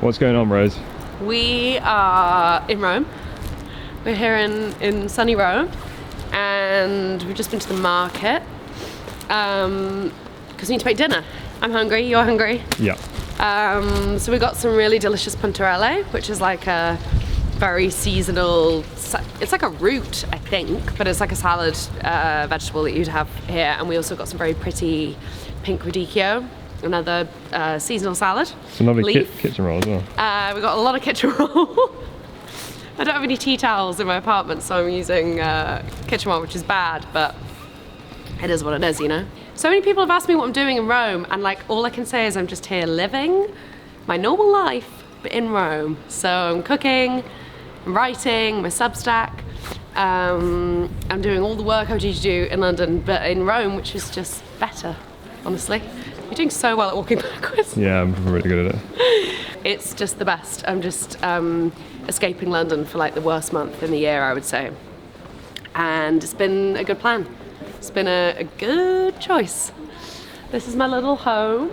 What's going on, Rose? We are in Rome. We're here in sunny Rome, and we've just been to the market because we need to make dinner. I'm hungry, you're hungry. Yeah. So we got some really delicious puntarelle, which is like a very seasonal, it's like a root, I think, but it's like a salad vegetable that you'd have here. And we also got some very pretty pink radicchio, another seasonal salad. Some lovely kitchen roll as well. We got a lot of kitchen roll. I don't have any tea towels in my apartment, so I'm using kitchen roll, which is bad, but it is what it is, you know? So many people have asked me what I'm doing in Rome, and like all I can say is I'm just here living my normal life, but in Rome. So I'm cooking, I'm writing, my Substack. I'm doing all the work I would usually do in London, but in Rome, which is just better, honestly. You're doing so well at walking backwards. Yeah, I'm really good at it. It's just the best. I'm just escaping London for like the worst month in the year, I would say. And it's been a good plan. It's been a good choice. This is my little home.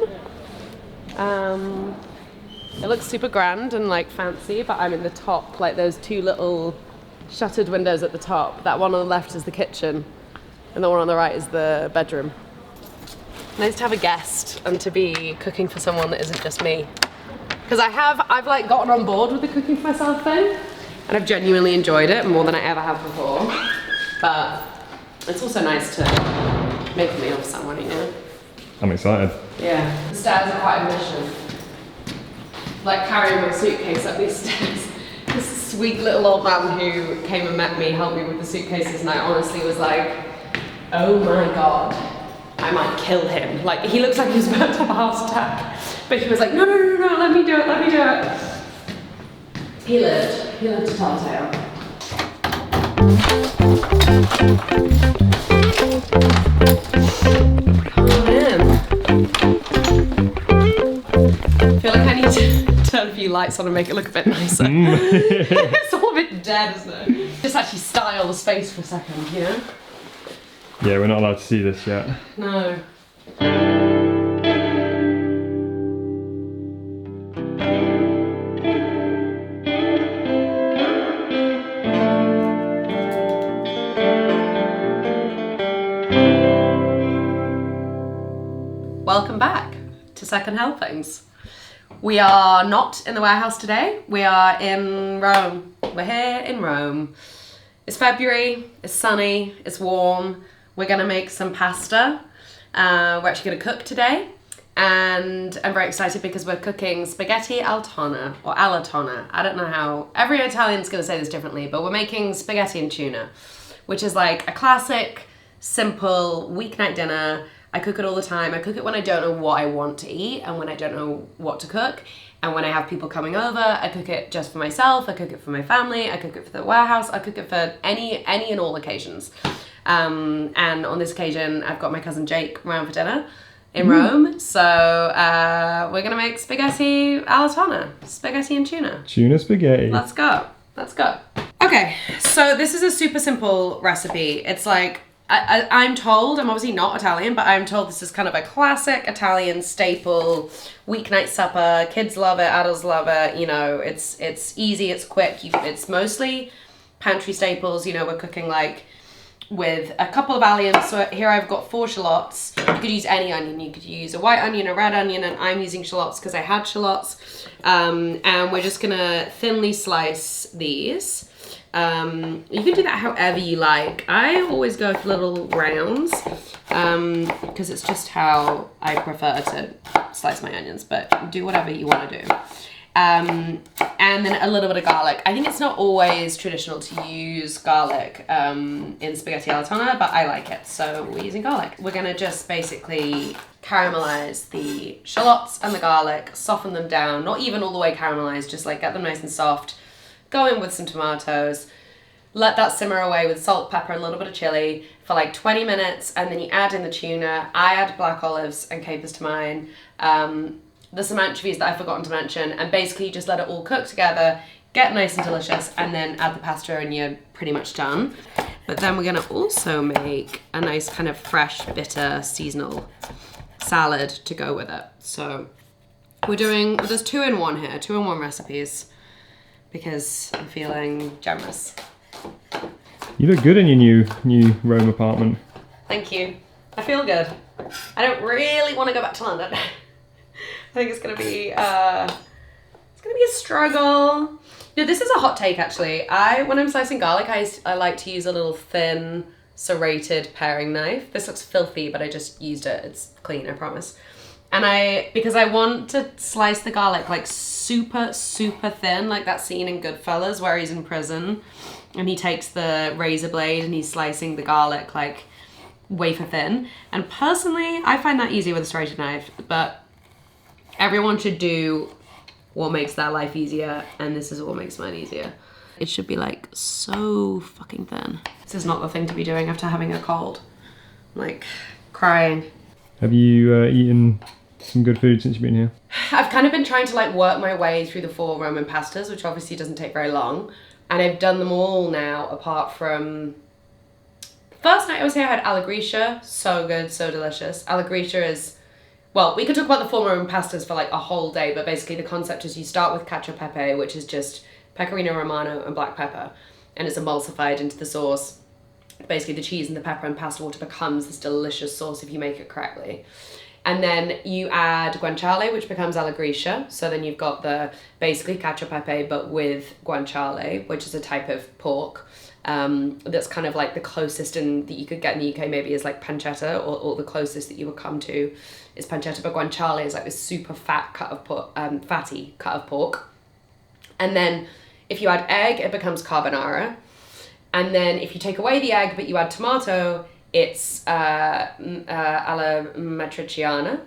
It looks super grand and like fancy, but I'm in the top, like those two little shuttered windows at the top. That one on the left is the kitchen, and the one on the right is the bedroom. Nice to have a guest and to be cooking for someone that isn't just me. Because I've like gotten on board with the cooking for myself thing, and I've genuinely enjoyed it more than I ever have before. But it's also nice to make a meal for someone, you know? I'm excited. Yeah. The stairs are quite a mission. Like carrying my suitcase up these stairs. This sweet little old man who came and met me helped me with the suitcases, and I honestly was like, oh my God, I might kill him. Like, he looks like he was about to have a heart attack. But he was like, no, let me do it. He lived to tell a tale. Come in. I feel like I need to turn a few lights on and make it look a bit nicer. It's all a bit dead, isn't it? Just actually style the space for a second, you know? Yeah, we're not allowed to see this yet. No. Welcome back to Second Helpings. We are not in the warehouse today. We are in Rome. We're here in Rome. It's February, it's sunny, it's warm. We're gonna make some pasta. We're actually gonna cook today. And I'm very excited because we're cooking spaghetti al tonno, or alla tonna. I don't know how, every Italian's gonna say this differently, but we're making spaghetti and tuna, which is like a classic, simple weeknight dinner. I cook it all the time. I cook it when I don't know what I want to eat and when I don't know what to cook. And when I have people coming over, I cook it just for myself. I cook it for my family. I cook it for the warehouse. I cook it for any and all occasions. And on this occasion, I've got my cousin Jake around for dinner in Rome. So we're gonna make spaghetti alla tonno, spaghetti and tuna. Tuna spaghetti. Let's go. Okay, so this is a super simple recipe. It's like, I'm told, I'm obviously not Italian, but I'm told this is kind of a classic Italian staple weeknight supper. Kids love it, adults love it. You know, it's easy, it's quick. It's mostly pantry staples. You know, we're cooking like with a couple of alliums. So here I've got 4 shallots. You could use any onion. You could use a white onion, a red onion, and I'm using shallots because I had shallots. And we're just gonna thinly slice these. You can do that however you like. I always go for little rounds because it's just how I prefer to slice my onions, but do whatever you want to do. And then a little bit of garlic. I think it's not always traditional to use garlic in spaghetti alla tonno, but I like it, so we're using garlic. We're gonna just basically caramelize the shallots and the garlic, soften them down, not even all the way caramelized, just like get them nice and soft. Go in with some tomatoes, let that simmer away with salt, pepper, and a little bit of chili for like 20 minutes, and then you add in the tuna. I add black olives and capers to mine. There's some anchovies that I've forgotten to mention, and basically you just let it all cook together, get nice and delicious, and then add the pasta and you're pretty much done. But then we're gonna also make a nice kind of fresh, bitter, seasonal salad to go with it. So There's 2-in-1 here, 2-in-1 recipes, because I'm feeling generous. You look good in your new Rome apartment. Thank you. I feel good. I don't really want to go back to London. I think it's gonna be a struggle. No, this is a hot take actually. When I'm slicing garlic, I like to use a little thin serrated paring knife. This looks filthy, but I just used it. It's clean, I promise. And because I want to slice the garlic like super, super thin, like that scene in Goodfellas where he's in prison and he takes the razor blade and he's slicing the garlic like wafer thin. And personally, I find that easier with a serrated knife, but everyone should do what makes their life easier, and this is what makes mine easier. It should be like so fucking thin. This is not the thing to be doing after having a cold. I'm like crying. Have you eaten some good food since you've been here? I've kind of been trying to like work my way through the 4 Roman pastas, which obviously doesn't take very long. And I've done them all now, apart from the first night I was here, I had alla gricia. So good, so delicious. Alla gricia is, well, we could talk about the 4 Roman pastas for like a whole day, but basically the concept is you start with cacio e pepe, which is just pecorino romano and black pepper, and it's emulsified into the sauce. Basically the cheese and the pepper and pasta water becomes this delicious sauce if you make it correctly. And then you add guanciale, which becomes alla gricia. So then you've got the basically cacio e pepe, but with guanciale, which is a type of pork. That's kind of like the closest that you could get in the UK maybe is like pancetta, or the closest that you would come to is pancetta, but guanciale is like this super fat fatty cut of pork. And then if you add egg, it becomes carbonara. And then if you take away the egg, but you add tomato, it's alla matriciana?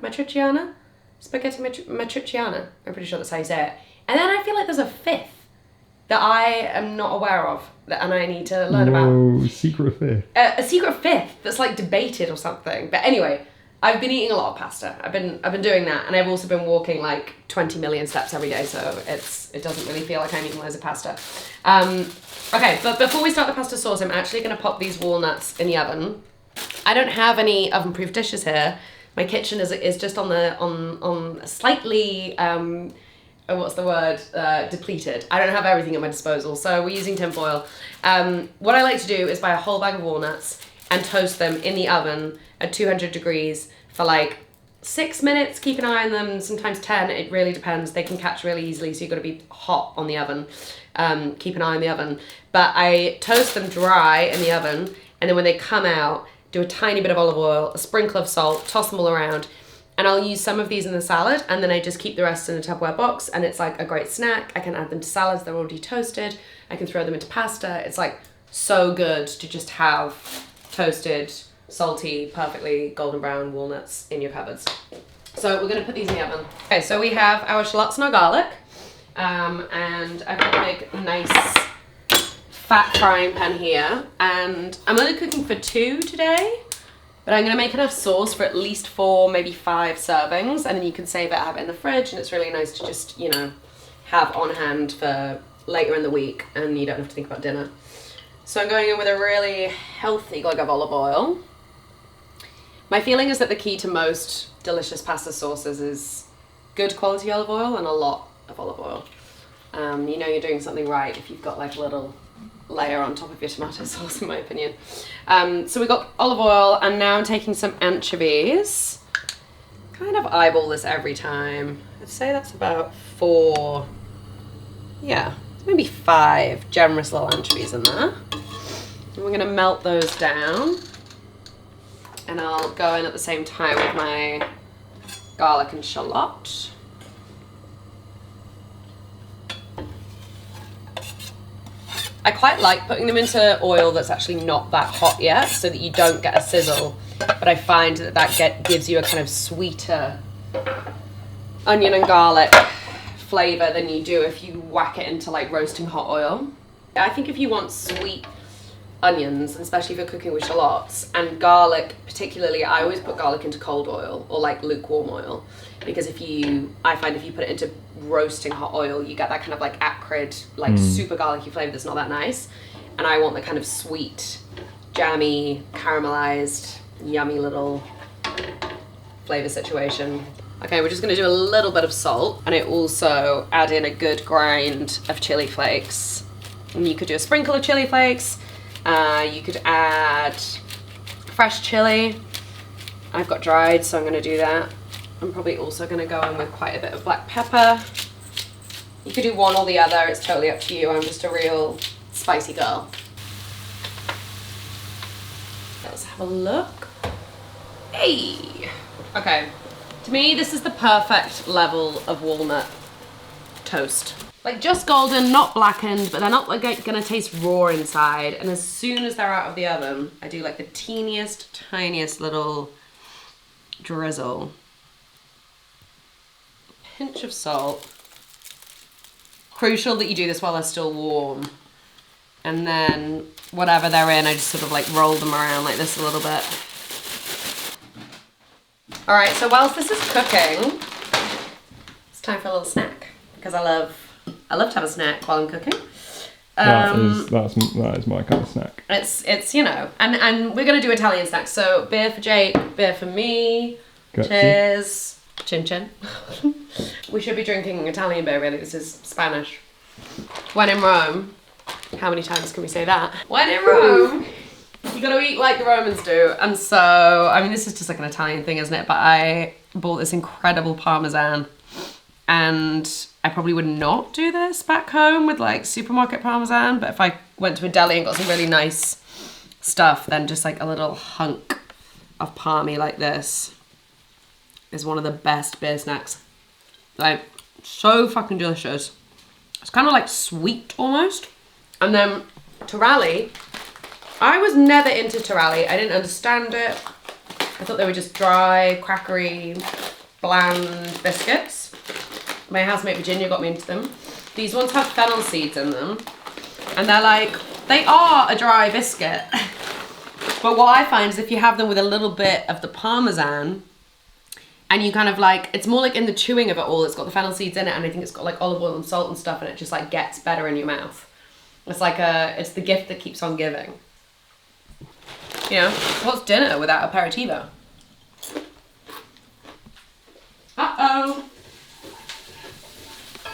Spaghetti matriciana. I'm pretty sure that's how you say it. And then I feel like there's a 5th that I am not aware of, and I need to learn about. Secret 5th. A secret 5th that's like debated or something. But anyway, I've been eating a lot of pasta. I've been doing that, and I've also been walking like 20 million steps every day, so it doesn't really feel like I'm eating loads of pasta. Okay, but before we start the pasta sauce, I'm actually going to pop these walnuts in the oven. I don't have any oven-proof dishes here. My kitchen is just on slightly what's the word? Depleted. I don't have everything at my disposal, so we're using tin foil. What I like to do is buy a whole bag of walnuts and toast them in the oven at 200 degrees for like 6 minutes. Keep an eye on them, sometimes 10, it really depends. They can catch really easily, so you've got to be hot on the oven. Keep an eye on the oven. But I toast them dry in the oven, and then when they come out, do a tiny bit of olive oil, a sprinkle of salt, toss them all around, and I'll use some of these in the salad, and then I just keep the rest in a Tupperware box, and it's like a great snack. I can add them to salads, they're already toasted. I can throw them into pasta. It's like so good to just have toasted, salty, perfectly golden brown walnuts in your cupboards. So we're gonna put these in the oven. Okay, so we have our shallots and our garlic, and I've got a big, nice, fat frying pan here, and I'm only cooking for 2 today, but I'm gonna make enough sauce for at least 4, maybe 5 servings, and then you can save it, have it in the fridge, and it's really nice to just, you know, have on hand for later in the week, and you don't have to think about dinner. So I'm going in with a really healthy glug of olive oil. My feeling is that the key to most delicious pasta sauces is good quality olive oil and a lot of olive oil. You know you're doing something right if you've got like a little layer on top of your tomato sauce, in my opinion. So we got olive oil, and now I'm taking some anchovies. Kind of eyeball this every time. I'd say that's about 4, yeah, maybe 5 generous little anchovies in there. And we're gonna melt those down. And I'll go in at the same time with my garlic and shallot. I quite like putting them into oil that's actually not that hot yet, so that you don't get a sizzle. But I find that gives you a kind of sweeter onion and garlic flavor than you do if you whack it into like roasting hot oil. I think if you want sweet onions, especially if you're cooking with shallots, and garlic particularly, I always put garlic into cold oil or like lukewarm oil, because I find if you put it into roasting hot oil, you get that kind of like acrid, like super garlicky flavor that's not that nice. And I want the kind of sweet, jammy, caramelized, yummy little flavor situation. Okay, we're just gonna do a little bit of salt, and I also add in a good grind of chili flakes. And you could do a sprinkle of chili flakes. You could add fresh chili. I've got dried, so I'm gonna do that. I'm probably also gonna go in with quite a bit of black pepper. You could do one or the other, it's totally up to you. I'm just a real spicy girl. Let's have a look. Hey! Okay, to me this is the perfect level of walnut toast. Like just golden, not blackened, but they're not like gonna taste raw inside. And as soon as they're out of the oven, I do like the teeniest, tiniest little drizzle. Pinch of salt. Crucial that you do this while they're still warm. And then whatever they're in, I just sort of like roll them around like this a little bit. All right, so whilst this is cooking, it's time for a little snack because I love to have a snack while I'm cooking. That is my kind of snack. It's you know, and we're gonna do Italian snacks. So beer for Jake, beer for me. Grazie. Cheers. Chin chin. We should be drinking Italian beer really. This is Spanish. When in Rome, how many times can we say that? When in Rome, you gotta eat like the Romans do. And so, I mean, this is just like an Italian thing, isn't it? But I bought this incredible parmesan, and I probably would not do this back home with like supermarket parmesan. But if I went to a deli and got some really nice stuff, then just like a little hunk of parmy like this is one of the best beer snacks. Like, so fucking delicious. It's kind of like sweet almost. And then Torali, I was never into Torali. I didn't understand it. I thought they were just dry, crackery, bland biscuits. My housemate Virginia got me into them. These ones have fennel seeds in them. And they're like, they are a dry biscuit. But what I find is if you have them with a little bit of the parmesan, and you kind of like, it's more like in the chewing of it all, it's got the fennel seeds in it, and I think it's got like olive oil and salt and stuff, and it just like gets better in your mouth. It's like it's the gift that keeps on giving. You know, what's dinner without aperitivo? Uh-oh.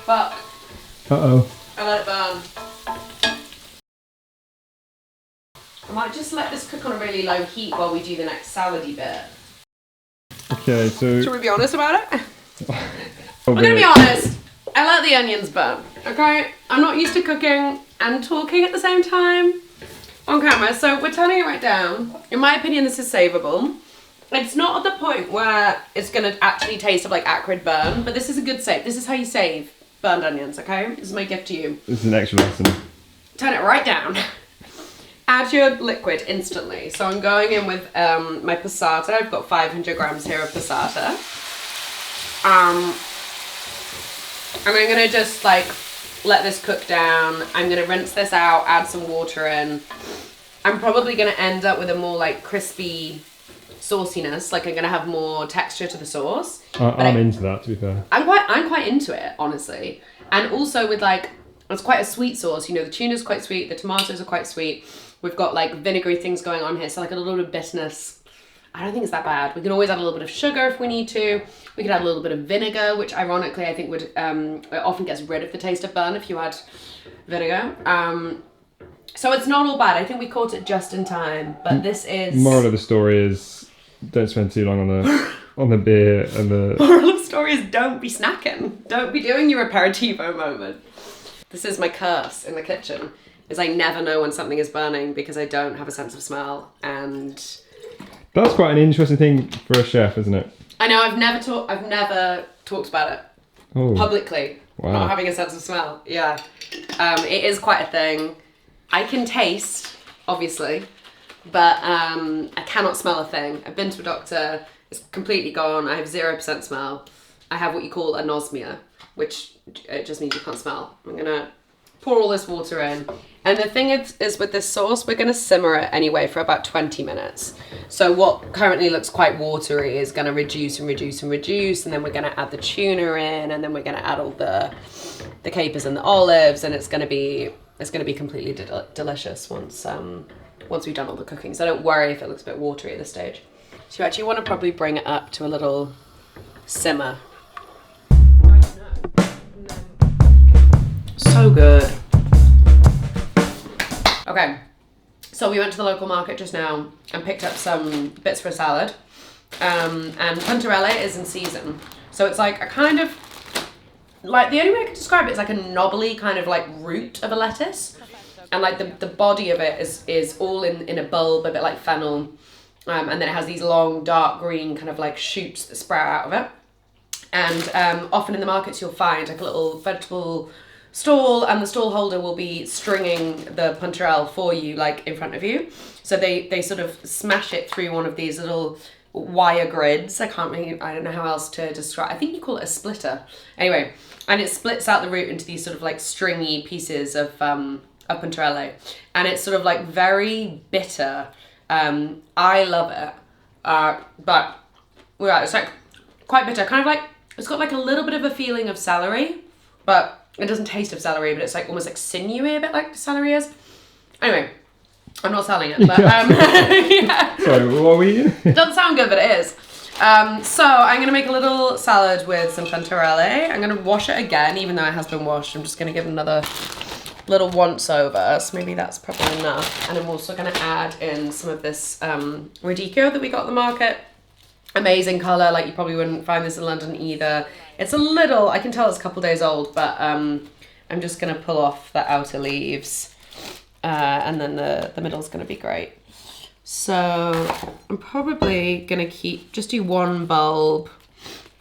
Fuck. Uh-oh. I let it burn. I might just let this cook on a really low heat while we do the next salady bit. Okay, so... Should we be honest about it? I'm gonna be honest. I let the onions burn, okay? I'm not used to cooking and talking at the same time on camera, so we're turning it right down. In my opinion, this is savable. It's not at the point where it's gonna actually taste of like acrid burn, but this is a good save. This is how you save burned onions, okay? This is my gift to you. This is an extra lesson. Turn it right down. Add your liquid instantly. So I'm going in with my passata. I've got 500 grams here of passata. And I'm gonna just like let this cook down. I'm gonna rinse this out, add some water in. I'm probably gonna end up with a more like crispy sauciness. Like I'm gonna have more texture to the sauce. I'm into that, to be fair. I'm quite into it, honestly. And also with like, it's quite a sweet sauce. You know, the tuna's quite sweet, the tomatoes are quite sweet. We've got like vinegary things going on here, so like a little bit of bitterness. I don't think it's that bad. We can always add a little bit of sugar if we need to. We could add a little bit of vinegar, which ironically I think would, it often gets rid of the taste of burn if you add vinegar. So it's not all bad. I think we caught it just in time, but this is... Moral of the story is don't spend too long on the beer and the... Moral of the story is don't be snacking. Don't be doing your aperitivo moment. This is my curse in the kitchen, is I never know when something is burning because I don't have a sense of smell, and... That's quite an interesting thing for a chef, isn't it? I know, I've never talked about it publicly. Wow. Not having a sense of smell. Yeah. It is quite a thing. I can taste, obviously, but I cannot smell a thing. I've been to a doctor, it's completely gone. I have 0% smell. I have what you call anosmia, which it just means you can't smell. I'm gonna pour all this water in. And the thing is with this sauce, we're gonna simmer it anyway for about 20 minutes. So what currently looks quite watery is gonna reduce and reduce and reduce, and then we're gonna add the tuna in, and then we're gonna add all the capers and the olives, and it's gonna be completely delicious once we've done all the cooking. So don't worry if it looks a bit watery at this stage. So you actually wanna probably bring it up to a little simmer. So good. Okay, so we went to the local market just now and picked up some bits for a salad. And puntarelle is in season. So it's like a kind of, like the only way I could describe it is like a knobbly kind of like root of a lettuce. And like the body of it is all in a bulb, a bit like fennel. And then it has these long dark green kind of like shoots that sprout out of it. And often in the markets you'll find like a little vegetable stall, and the stall holder will be stringing the puntarelle for you, like in front of you. So they sort of smash it through one of these little wire grids. I don't know how else to describe. I think you call it a splitter. Anyway, and it splits out the root into these sort of like stringy pieces of puntarelle, and it's sort of like very bitter. I love it, but it's like quite bitter, kind of like, it's got like a little bit of a feeling of celery, but it doesn't taste of celery, but it's like almost like sinewy, a bit like celery is. Anyway, I'm not selling it, but yeah. Sorry, what were you? It doesn't sound good, but it is. So I'm gonna make a little salad with some puntarelle. I'm gonna wash it again, even though it has been washed. I'm just gonna give it another little once over, so maybe that's probably enough. And I'm also gonna add in some of this radicchio that we got at the market. Amazing colour, like you probably wouldn't find this in London either. It's a little, I can tell it's a couple days old, but I'm just gonna pull off the outer leaves, and then the middle's gonna be great. So I'm probably gonna just do one bulb,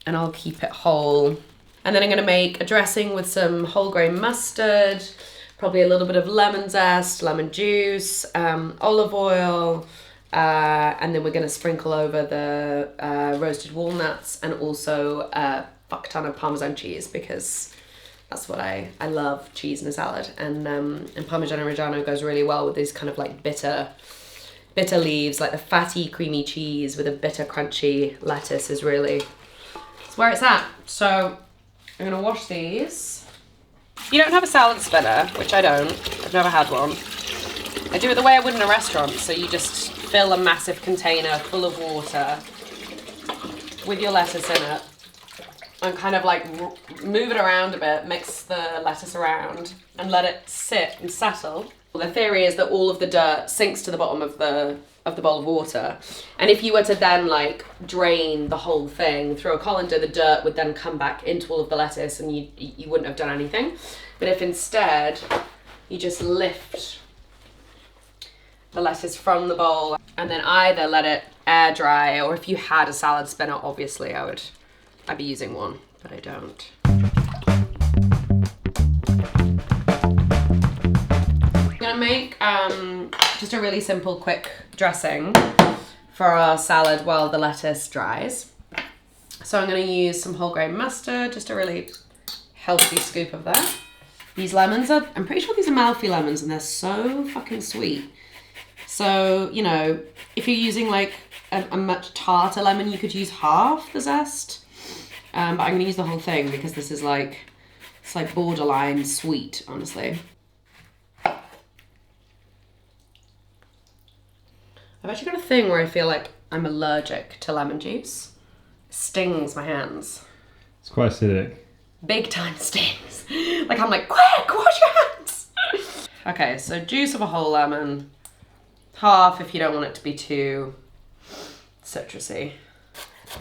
and I'll keep it whole. And then I'm gonna make a dressing with some whole grain mustard, probably a little bit of lemon zest, lemon juice, olive oil, and then we're gonna sprinkle over the roasted walnuts, and also a fuck ton of Parmesan cheese, because that's what I love, cheese in a salad. And Parmigiano Reggiano goes really well with these kind of like bitter leaves, like the fatty creamy cheese with a bitter crunchy lettuce is really, it's where it's at. So I'm gonna wash these. You don't have a salad spinner, which I don't. I've never had one. I do it the way I would in a restaurant. So you just fill a massive container full of water with your lettuce in it, and kind of like move it around a bit, mix the lettuce around, and let it sit and settle. The theory is that all of the dirt sinks to the bottom of the bowl of water, and if you were to then like drain the whole thing through a colander, the dirt would then come back into all of the lettuce, and you wouldn't have done anything. But if instead you just lift the lettuce from the bowl and then either let it air dry, or if you had a salad spinner, obviously I'd be using one, but I don't. I'm gonna make just a really simple, quick dressing for our salad while the lettuce dries. So I'm gonna use some whole grain mustard, just a really healthy scoop of that. These lemons I'm pretty sure these are Malfi lemons, and they're so fucking sweet. So, you know, if you're using like a much tartar lemon, you could use half the zest. But I'm gonna use the whole thing because this is like, it's like borderline sweet, honestly. I've actually got a thing where I feel like I'm allergic to lemon juice. It stings my hands. It's quite acidic. Big time stings. Like I'm like, quick, wash your hands. Okay, so juice of a whole lemon. Half if you don't want it to be too citrusy.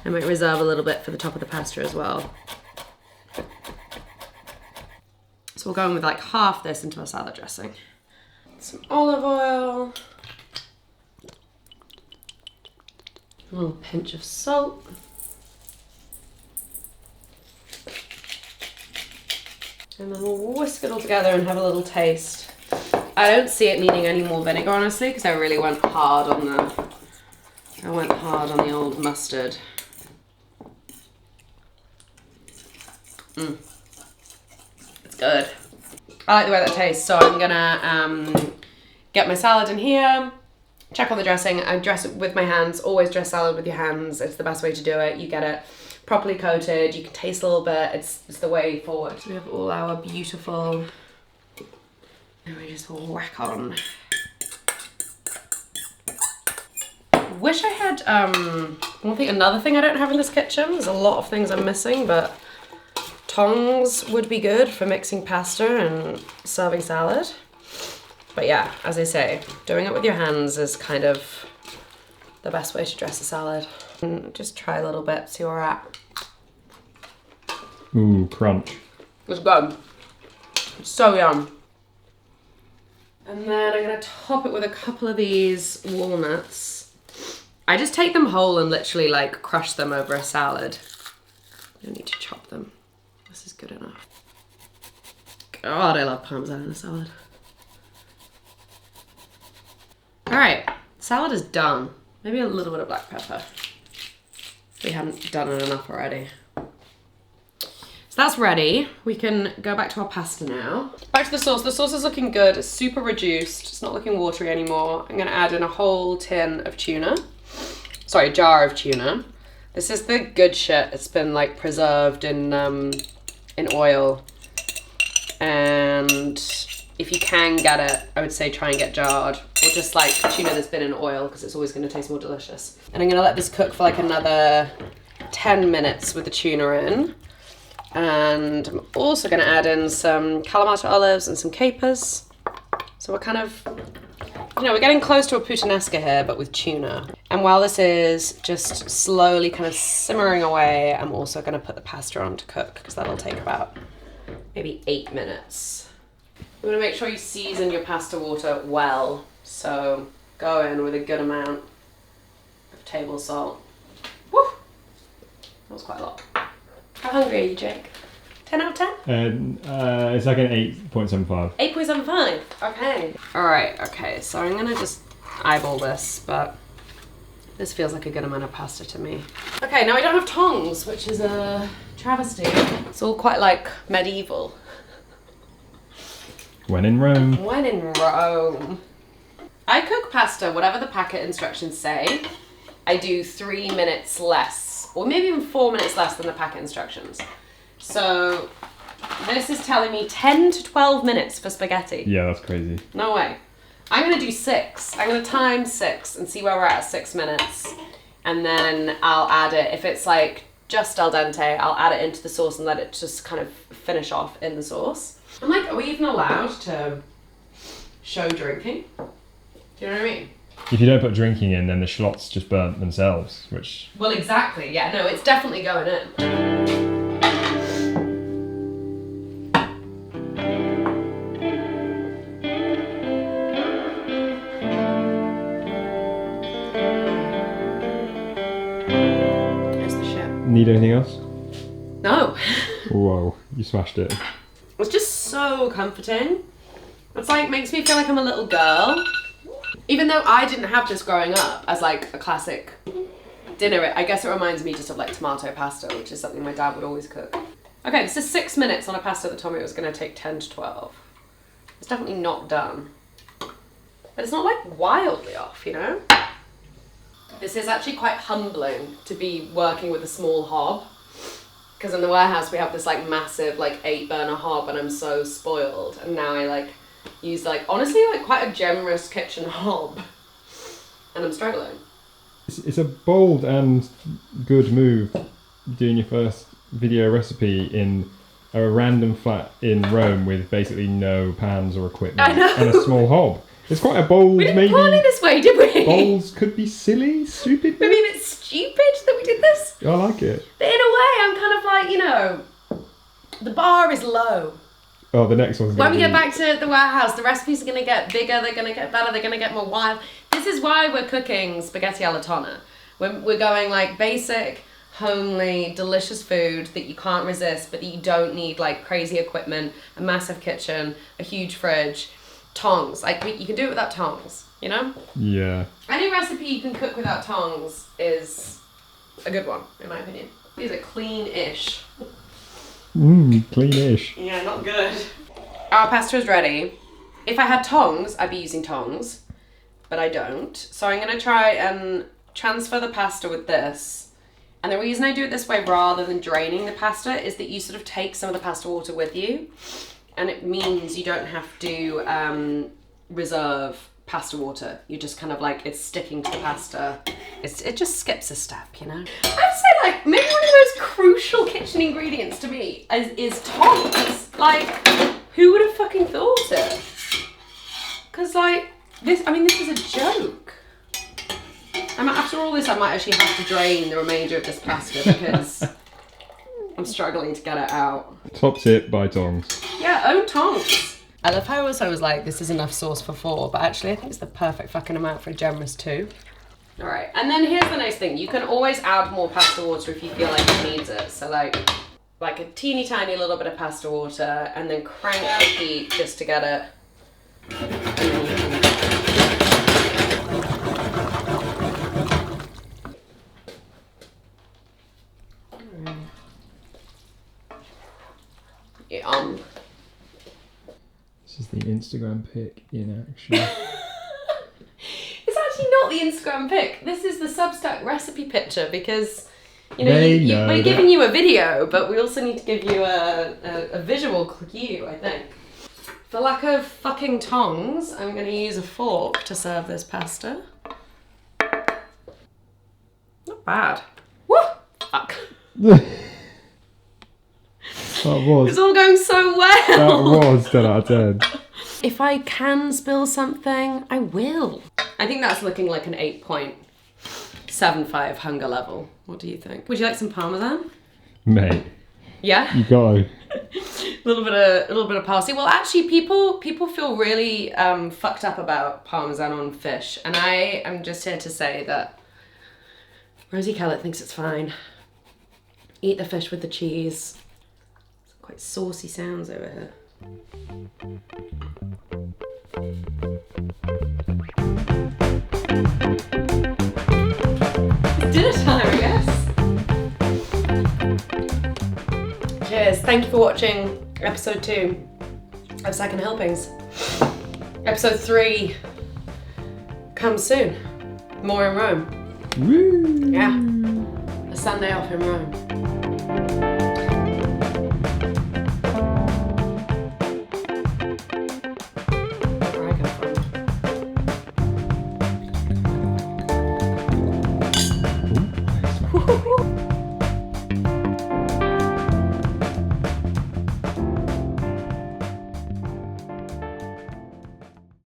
I might reserve a little bit for the top of the pasta as well. So we're going with like half this into our salad dressing. Some olive oil. A little pinch of salt. And then we'll whisk it all together and have a little taste. I don't see it needing any more vinegar, honestly, because I really went hard on the old mustard. It's good. I like the way that tastes, so I'm gonna get my salad in here, check on the dressing. I dress it with my hands. Always dress salad with your hands. It's the best way to do it. You get it properly coated. You can taste a little bit. It's the way forward. So we have all our beautiful. And we just whack on wish I had, another thing I don't have in this kitchen, there's a lot of things I'm missing, but tongs would be good for mixing pasta and serving salad. But yeah, as I say, doing it with your hands is kind of the best way to dress a salad. And just try a little bit, see where we're at. Ooh, crunch. It's good. It's so yum. And then I'm gonna top it with a couple of these walnuts. I just take them whole and literally like crush them over a salad. I don't need to chop them. This is good enough. God, I love parmesan in a salad. All right, salad is done. Maybe a little bit of black pepper. We haven't done it enough already. So that's ready. We can go back to our pasta now. Back to the sauce. The sauce is looking good. It's super reduced. It's not looking watery anymore. I'm gonna add in a whole tin of tuna. Sorry, a jar of tuna. This is the good shit. It's been like preserved in oil. And if you can get it, I would say try and get jarred. Or just like tuna that's been in oil, because it's always gonna taste more delicious. And I'm gonna let this cook for like another 10 minutes with the tuna in. And I'm also gonna add in some Kalamata olives and some capers. So we're kind of, we're getting close to a puttanesca here, but with tuna. And while this is just slowly kind of simmering away, I'm also gonna put the pasta on to cook, because that'll take about maybe 8 minutes. You wanna make sure you season your pasta water well. So go in with a good amount of table salt. Woo! That was quite a lot. How hungry are you, Jake? 10 out of 10? It's like an 8.75. 8.75, okay. All right, okay, so I'm gonna just eyeball this, but this feels like a good amount of pasta to me. Okay, now I don't have tongs, which is a travesty. It's all quite like medieval. When in Rome. When in Rome. I cook pasta, whatever the packet instructions say, I do 3 minutes less, or maybe even 4 minutes less than the packet instructions. So this is telling me 10 to 12 minutes for spaghetti. Yeah, that's crazy. No way. I'm gonna do 6. I'm gonna time 6 and see where we're at 6 minutes. And then I'll add it, if it's like just al dente, I'll add it into the sauce and let it just kind of finish off in the sauce. I'm like, are we even allowed to show drinking? Do you know what I mean? If you don't put drinking in, then the shallots just burn themselves, which... Well, exactly, yeah, no, it's definitely going in. Here's the shit. Need anything else? No. Whoa, you smashed it. It's just so comforting. It's like, makes me feel like I'm a little girl. Even though I didn't have this growing up as like a classic dinner, I guess it reminds me just of like tomato pasta, which is something my dad would always cook. Okay, this is 6 minutes on a pasta that told me it was gonna take 10 to 12. It's definitely not done. But it's not like wildly off, you know? This is actually quite humbling to be working with a small hob. Because in the warehouse we have this like massive like 8 burner hob and I'm so spoiled. And now I like use like, honestly, like quite a generous kitchen hob. And I'm struggling. It's a bold and good move doing your first video recipe in a random flat in Rome with basically no pans or equipment. I know. And a small hob. It's quite a bold, We didn't maybe... plan it this way, did we? Bolds could be silly, stupid. Maybe a bit stupid that we did this. I like it. But in a way, I'm kind of like, you know, the bar is low. Oh, the next one's When we get back to the warehouse, the recipes are going to get bigger, they're going to get better, they're going to get more wild. This is why we're cooking spaghetti al tonno. We're going like basic, homely, delicious food that you can't resist, but that you don't need like crazy equipment, a massive kitchen, a huge fridge, tongs. Like you can do it without tongs, you know? Yeah. Any recipe you can cook without tongs is a good one, in my opinion. These are clean-ish. Clean-ish. Yeah, not good. Our pasta is ready. If I had tongs, I'd be using tongs, but I don't. So I'm gonna try and transfer the pasta with this. And the reason I do it this way rather than draining the pasta is that you sort of take some of the pasta water with you, and it means you don't have to reserve pasta water. You just kind of like, it's sticking to the pasta. It just skips a step, you know? I'd say like, maybe one of the most crucial kitchen ingredients to me is tongs. Like, who would have fucking thought it? Because like, this is a joke. After all this, I might actually have to drain the remainder of this pasta because I'm struggling to get it out. Top tip, buy tongs. Yeah, own tongs. I love how I was like, this is enough sauce for 4, but actually I think it's the perfect fucking amount for a generous 2. All right, and then here's the nice thing. You can always add more pasta water if you feel like it needs it. So like a teeny tiny little bit of pasta water, and then crank the heat just to get it. And then you can... This is the Instagram pic in action. It's actually not the Instagram pic. This is the Substack recipe picture because, you know, we're giving you a video, but we also need to give you a visual cue, I think. For lack of fucking tongs, I'm going to use a fork to serve this pasta. Not bad. Woo! Fuck. It's all going so well. That was 10 out of 10. If I can spill something, I will. I think that's looking like an 8.75 hunger level. What do you think? Would you like some parmesan? Mate. Yeah? You go. a little bit of parsley. Well, actually, people feel really fucked up about parmesan on fish, and I am just here to say that Rosie Kellett thinks it's fine. Eat the fish with the cheese. Quite saucy sounds over here. It's dinner time, I guess. Cheers. Thank you for watching episode 2 of Second Helpings. Episode 3 comes soon. More in Rome. Woo! Yeah. A Sunday off in Rome.